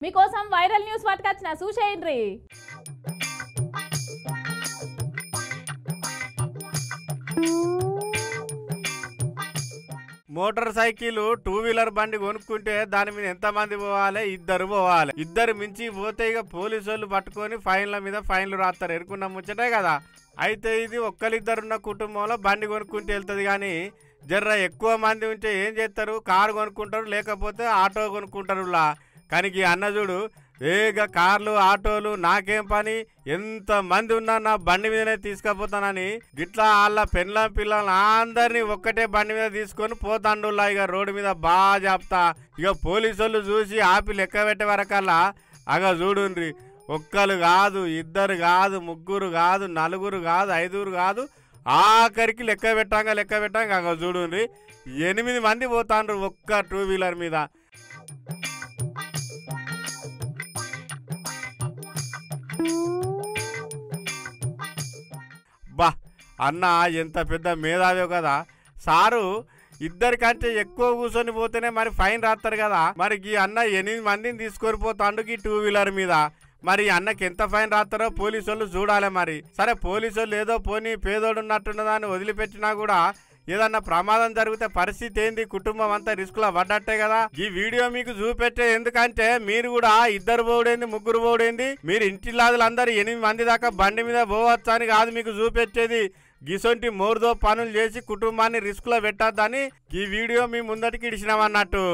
మీకోసం viral news పట్టుకొచ్చిన చూసేయండి. Motor cycle two wheeler బండి కొనుక్కుంటే దాని మీద ఎంతమంది పోవాలి? ఇద్దరు పోవాలి. ఇద్దరు మించి పోతే ఇక పోలీసు వాళ్ళు పట్టుకొని ఫైన్ల మీద ఫైన్లు రాస్తారు. ఎరుకున్న ముచ్చటే కదా. అయితే ఇది ఒక్కరిద్దరున్న కుటుంబంలో బండి కొనుక్కుంటే వెళ్తుంది. కానీ జర్ర ఎక్కువ మంది ఉంటే ఏం చేస్తారు? కారు కొనుక్కుంటారు, లేకపోతే ఆటో కొనుక్కుంటారు. కానీ అన్న చూడు, ఏగా కార్లు ఆటోలు నాకేం పని, ఎంత మంది ఉన్నా నా బండి మీదనే తీసుకుపోతానని గిట్లా వాళ్ళ పెళ్ళ పిల్లలు అందరినీ ఒక్కటే బండి మీద తీసుకొని పోతాండులా. ఇక రోడ్డు మీద బాగా చెప్తా. ఇక పోలీసు వాళ్ళు చూసి ఆపి లెక్క పెట్టే వరకల్లా అగ చూడుండ్రి, ఒక్కరు కాదు, ఇద్దరు కాదు, ముగ్గురు కాదు, నలుగురు కాదు, ఐదుగురు కాదు, ఆఖరికి లెక్క పెట్టాక అగ చూడుండ్రి 8 మంది పోతాండ్రు ఒక్క టూ వీలర్ మీద. బా అన్న ఎంత పెద్ద మేధావో కదా సారు. ఇద్దరికంటే ఎక్కువ కూర్చొని పోతేనే మరి ఫైన్ రాస్తారు కదా. మరి ఈ అన్న 8 మందిని తీసుకొని పోతాండు ఈ టూ వీలర్ మీద. మరి అన్నకి ఎంత ఫైన్ రాస్తారో పోలీసు వాళ్ళు చూడాలి. మరి సరే పోలీసు వాళ్ళు ఏదో పోనీ పేదోడు ఉన్నట్టున్నదాన్ని వదిలిపెట్టినా కూడా ఏదన్నా ప్రమాదం జరిగితే పరిస్థితి ఏంది? కుటుంబం అంతా రిస్క్ లో పడ్డట్టే కదా. ఈ వీడియో మీకు చూపెట్టే ఎందుకంటే మీరు కూడా ఇద్దరు పోవుడేంది, ముగ్గురు పోవుడేంది, మీరు ఇంటిలాదులందరూ 8 మంది దాకా బండి మీద పోవచ్చా అని కాదు మీకు చూపెట్టేది. గిసొంటి మోరుదో పనులు చేసి కుటుంబాన్ని రిస్క్ లో పెట్టద్దని ఈ వీడియో మీ ముందటికి ఇడిచినామన్నట్టు.